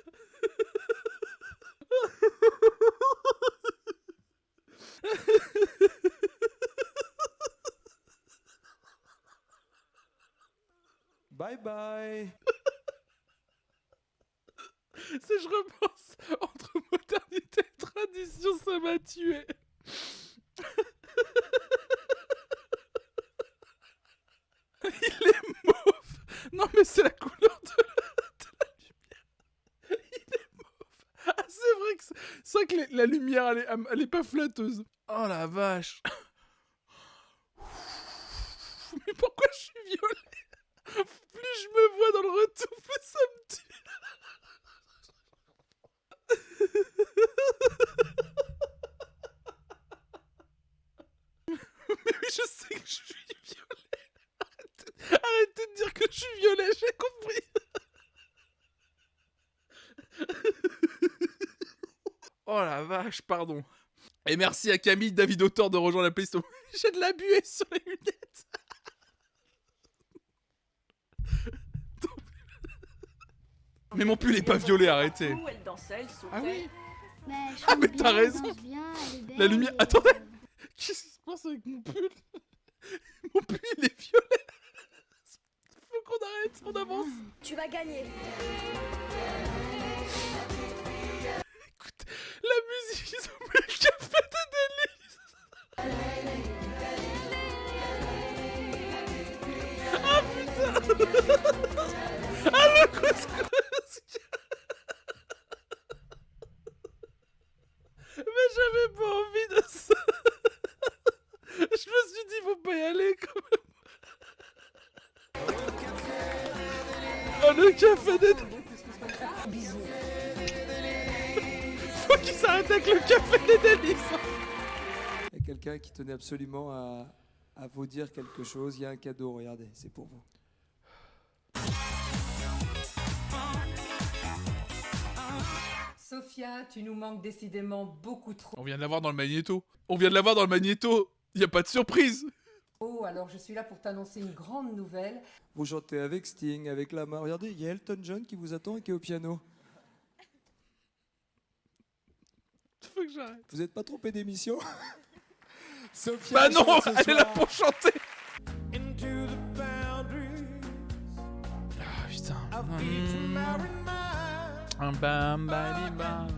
Bye bye. Si je repense entre modernité et tradition, ça m'a tué. Il est mauve. Non mais c'est la couleur de la lumière. Il est mauve. Ah c'est vrai que la lumière elle est pas flatteuse. Oh la vache. Mais pourquoi je suis violet? Plus je me vois dans le retour, plus ça me tue. Mais oui, je sais que je suis violet. Arrêtez de dire que je suis violet, j'ai compris. Oh la vache, pardon. Et merci à Camille, David Autor de rejoindre la playlist. J'ai de la buée sur les lunettes. Mais mon pull est pas violet, arrêtez. Elle dansait, elle sautait. Ah oui. je Ah mais chante t'as bien, raison. je danse bien, elle est belle, La lumière... Attendez. Qu'est-ce qui se passe avec mon pull? Mon pull il est violet. Faut qu'on arrête, on avance. Tu vas gagner. Écoute, la musique, ils ont mis le café des délices. Ah putain. Ah le couscous. Mais j'avais pas envie de ça. Je me suis dit, faut pas y aller quand même. Oh, le café des... Faut qu'il s'arrête avec le café des délices. Il y a quelqu'un qui tenait absolument à vous dire quelque chose. Il y a un cadeau, regardez, c'est pour vous. Sophia, tu nous manques décidément beaucoup trop. On vient de l'avoir dans le magnéto. On vient de l'avoir dans le magnéto. Y a pas de surprise. Oh, alors je suis là pour t'annoncer une grande nouvelle. Vous chantez avec Sting, avec Lama. Regardez, il y a Elton John qui vous attend et qui est au piano. Faut que j'arrête. Vous n'êtes pas trompé d'émission? Sophia Bah non, chante ce elle est là soir. pour chanter. Ah putain. Un bam bali bam.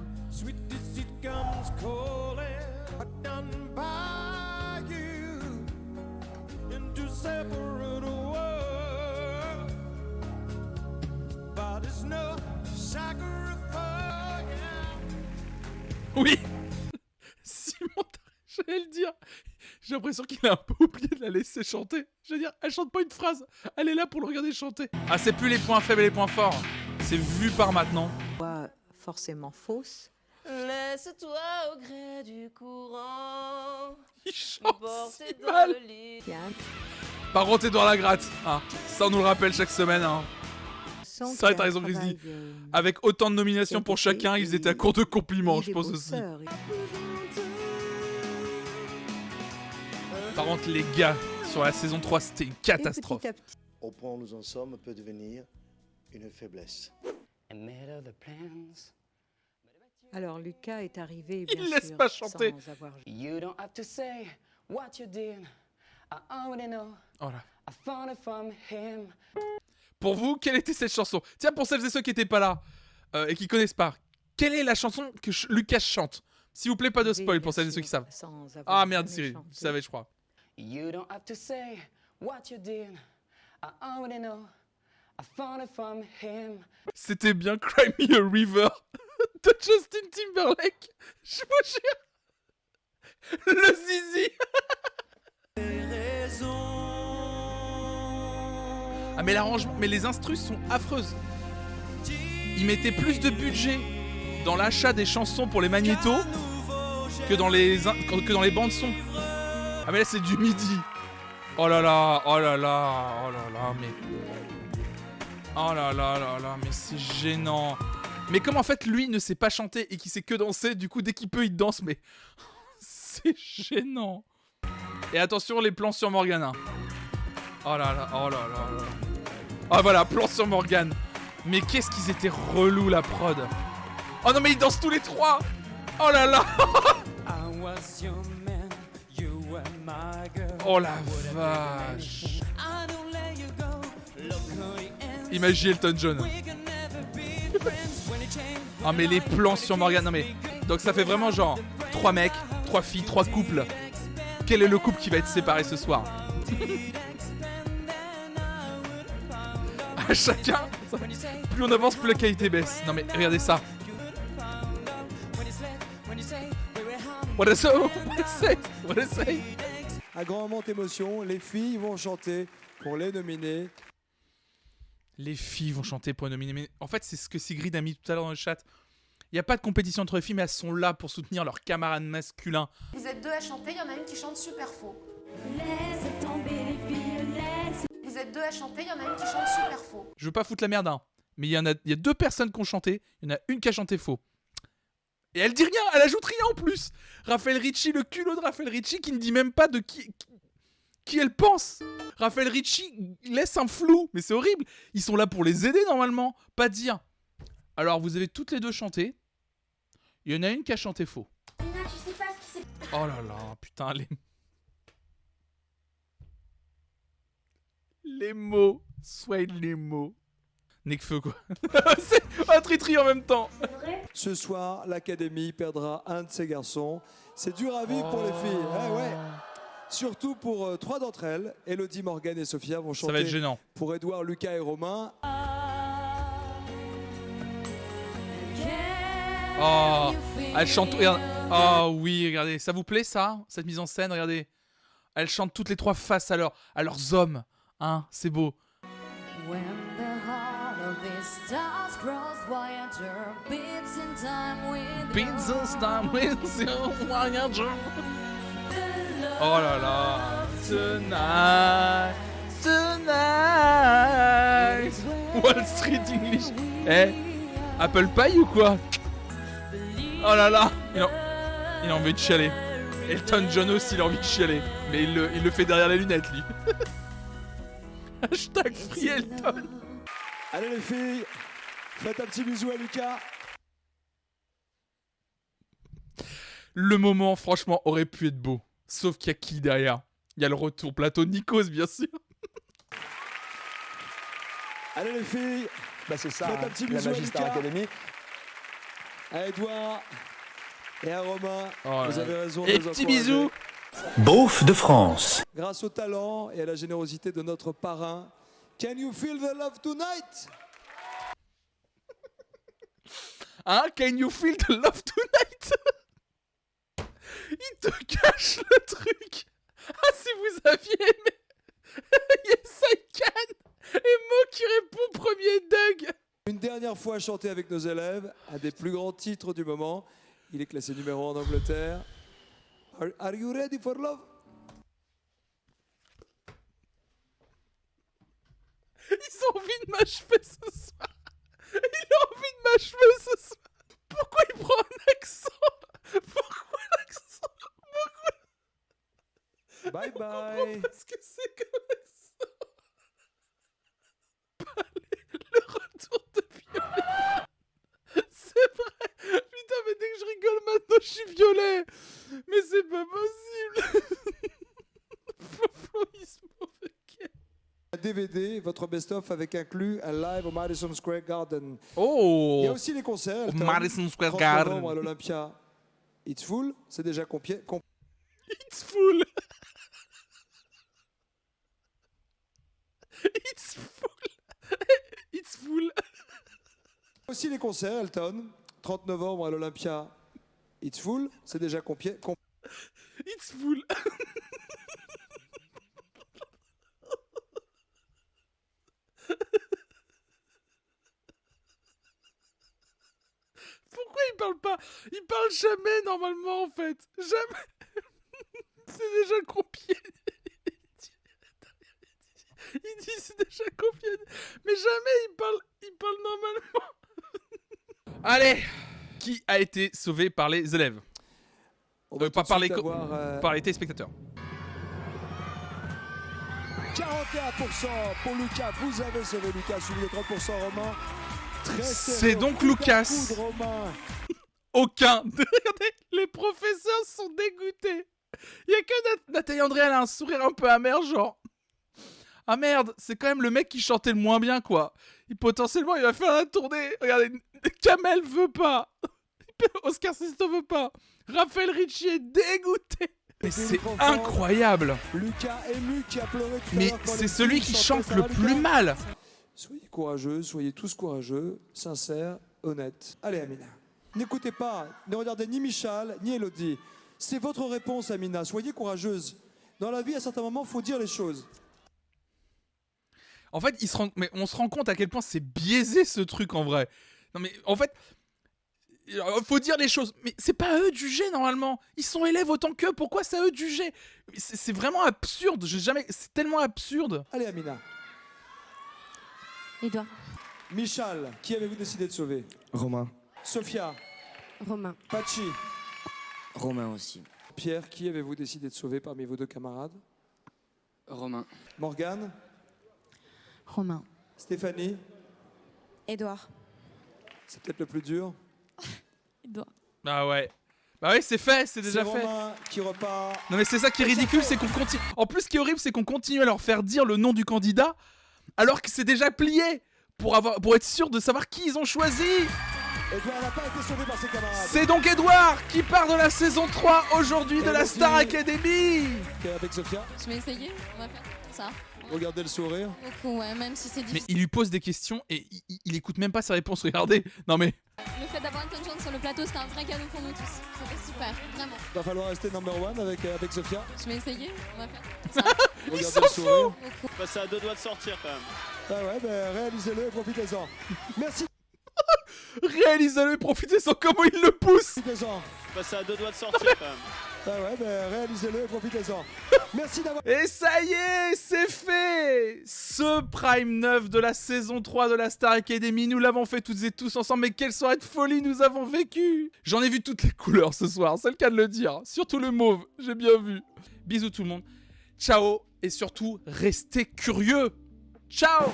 Oui. Simon, dire, j'ai l'impression qu'il a un peu oublié de la laisser chanter. Je veux dire, elle chante pas une phrase, elle est là pour le regarder chanter. Ah, c'est plus les points faibles et les points forts, c'est vu par maintenant. Forcément fausse. Laisse-toi au gré du courant. Il chante porté si dans mal. le lit. Par contre, Edouard Lagratte, hein, ça on nous le rappelle chaque semaine. Hein. Ça, t'as raison, Grizzly. Avec autant de nominations pour chacun, ils étaient à court de compliments, je pense aussi. Par contre, les gars, sur la saison 3, c'était une catastrophe. Au point où nous en sommes peut devenir une faiblesse. Alors Lucas est arrivé, Il bien laisse sûr, pas chanter. sans avoir... You don't have to say what you did. I already know. Oh là. I found it from him. Pour vous, quelle était cette chanson? Tiens, pour celles et ceux qui n'étaient pas là et qui connaissent pas, quelle est la chanson que Lucas chante? S'il vous plaît, pas de spoil pour celles et ceux qui savent. Ah merde, Cyril, tu savais, je crois. You don't have to say what you did. I already know. I found it from him. C'était bien Cry Me a River de Justin Timberlake. Je vous jure. Le zizi. Ah mais l'arrangement, mais les instrus sont affreuses. Ils mettaient plus de budget dans l'achat des chansons pour les magnétos que dans les bandes son. Ah mais là c'est du midi. Oh là là, oh là là, oh là là, mais... Oh là là là là, mais c'est gênant. Mais comme en fait lui ne sait pas chanter et qu'il sait que danser, du coup dès qu'il peut il danse, mais... C'est gênant. Et attention les plans sur Morgana. Oh là là, oh là là là. Ah voilà, plan sur Morgane. Mais qu'est-ce qu'ils étaient relous la prod. Oh non mais ils dansent tous les trois. Oh là là. Oh la vache. Imaginez Elton John. Ah mais les plans sur Morgane. Non mais... Donc ça fait vraiment genre 3 mecs, 3 filles, 3 couples. Quel est le couple qui va être séparé ce soir? À chacun, plus on avance, plus la qualité baisse. Non mais regardez ça. What I say, what I say, what I say. Un grand moment d'émotion, les filles vont chanter pour les nominer. Les filles vont chanter pour les nominer. Mais en fait, c'est ce que Sigrid a mis tout à l'heure dans le chat. Il n'y a pas de compétition entre les filles, mais elles sont là pour soutenir leurs camarades masculins. Vous êtes deux à chanter, il y en a une qui chante super faux. Laisse tomber les filles, laisse. Vous êtes deux à chanter, il y en a une qui chante super faux. Je veux pas foutre la merde, hein. Mais il y a 2 personnes qui ont chanté, il y en a une qui a chanté faux. Et elle dit rien, elle ajoute rien en plus. Raphaël Ricci, le culot de Raphaël Ricci qui ne dit même pas de qui elle pense. Raphaël Ricci laisse un flou, mais c'est horrible. Ils sont là pour les aider normalement, pas dire. Alors vous avez toutes les deux chanté. Il y en a une qui a chanté faux. Nina, je sais pas ce qui s'est... Oh là là, putain, les mots, soit les mots. Necfeu quoi. C'est un tri-tri en même temps. Ce soir, l'Académie perdra un de ses garçons. C'est dur à vivre pour les filles. Eh ouais. Surtout pour 3 d'entre elles. Elodie, Morgane et Sophia vont chanter. Ça va être gênant. Pour Edouard, Lucas et Romain. Oh, elle chante. Regarde. Oh oui, regardez. Ça vous plaît ça? Cette mise en scène, regardez. Elles chantent toutes les 3 face à leurs hommes. Hein, c'est beau. When the heart of the stars cross Voyager beats in time with Beats in time with Voyager. Oh là là. Tonight, tonight. Wall Street English. Eh, Apple Pie ou quoi? Oh là là. Il a envie de chialer. Elton John aussi, il a envie de chialer. Mais il le fait derrière les lunettes, lui. Hashtag Free Elton. Allez les filles, faites un petit bisou à Lucas. Le moment, franchement, aurait pu être beau. Sauf qu'il y a qui derrière? Il y a le retour plateau de Nikos, bien sûr. Allez les filles, c'est ça, faites un petit la bisou à magie Star Lucas. Academy. À Edouard et à Romain. Oh vous là avez là. raison. Et de les petit encourager. bisou. Beauf de France. Grâce au talent et à la générosité de notre parrain, Can you feel the love tonight? Hein? Can you feel the love tonight? Il te cache le truc. Ah, si vous aviez aimé. Yes, I can. Et Mo qui répond premier Doug. Une dernière fois chanté avec nos élèves, un des plus grands titres du moment. Il est classé numéro 1 en Angleterre. Are you ready for love? Ils ont envie de m'achever ce soir. Il a envie de m'achever ce soir. Pourquoi il prend un accent? Pourquoi l'accent? Pourquoi? Bye bye. Je comprends pas ce que c'est comme accent. Le retour de Violet. C'est vrai. Putain, mais dès que je rigole maintenant, je suis violet. Mais c'est pas possible. Flo, il se mauvais. Un DVD, votre best-of avec inclus un live au Madison Square Garden. Oh. Il y a aussi les concerts. Au Madison Square 30 Garden. novembre à l'Olympia. It's full, c'est déjà complet. It's full. It's full. It's full. Aussi les concerts, Elton. 30 novembre à l'Olympia. It's full, c'est déjà complet. It's full. Pourquoi il parle pas? Il parle jamais normalement en fait. Jamais. C'est déjà combien? Il dit c'est déjà combien? Mais jamais il parle normalement. Allez, qui a été sauvé par les élèves? Pas par les par les téléspectateurs. 41% pour Lucas, vous avez sauvé Lucas, suivi de 30% Romain. Très serré. C'est donc Lucas. Coup de Romain. Aucun. Regardez, les professeurs sont dégoûtés. Il y a que Nathalie André, elle a un sourire un peu amer, genre. Ah merde, c'est quand même le mec qui chantait le moins bien, quoi. Potentiellement, il va faire la tournée. Regardez, Kamel veut pas. Oscar Sisto veut pas. Raphaël Ricci est dégoûté. Mais c'est incroyable. Lucas ému qui a pleuré tout à Mais l'heure quand c'est les celui filles qui chantaient chante ça, le Lucas. plus mal. Soyez courageux, soyez tous courageux, sincères, honnêtes. Allez Amina, n'écoutez pas, ne regardez ni Michal, ni Elodie. C'est votre réponse Amina, soyez courageuse. Dans la vie, à certains moments, il faut dire les choses. En fait, on se rend compte à quel point c'est biaisé ce truc en vrai. Non mais en fait, faut dire les choses. Mais c'est pas à eux de juger normalement. Ils sont élèves autant qu'eux. Pourquoi c'est à eux de juger? C'est vraiment absurde. C'est tellement absurde. Allez Amina. Edouard. Michal, qui avez-vous décidé de sauver? Romain. Sophia. Romain. Pachi. Romain aussi. Pierre, qui avez-vous décidé de sauver parmi vos deux camarades? Romain. Morgane. Romain. Stéphanie. Edouard. C'est peut-être le plus dur. Edouard. Ah ouais. Bah ouais, c'est fait, c'est déjà fait. Romain qui repart. Non mais c'est ça qui est ridicule, c'est qu'on continue. En plus, ce qui est horrible, c'est qu'on continue à leur faire dire le nom du candidat, alors que c'est déjà plié pour être sûr de savoir qui ils ont choisi. Edouard n'a pas été sauvé par ses camarades. C'est donc Edouard qui part de la saison 3 aujourd'hui de la Star Academy. Avec Sophia. Je vais essayer, on va faire ça. Regardez le sourire. Beaucoup, ouais, même si c'est Mais difficile. il lui pose des questions et il écoute même pas sa réponse. Regardez. Non mais. Le fait d'avoir Elton John sur le plateau, c'était un vrai cadeau pour nous tous. C'était super, vraiment. Va falloir rester number one avec Sophia. Je vais essayer, on va faire ça. Regardez le sourire. C'est à 2 doigts de sortir quand même. Ah ouais, ben réalisez-le et profitez-en. Merci. Réalisez-le et profitez-en, comment il le pousse. Profitez-en. C'est à 2 doigts de sortir quand même. Ah ouais, ben réalisez-le et profitez-en. Merci d'avoir... Et ça y est, c'est fait. Ce Prime 9 de la saison 3 de la Star Academy, nous l'avons fait toutes et tous ensemble, mais quelle soirée de folie nous avons vécu. J'en ai vu toutes les couleurs ce soir, c'est le cas de le dire. Surtout le mauve, j'ai bien vu. Bisous tout le monde. Ciao, et surtout, restez curieux. Ciao.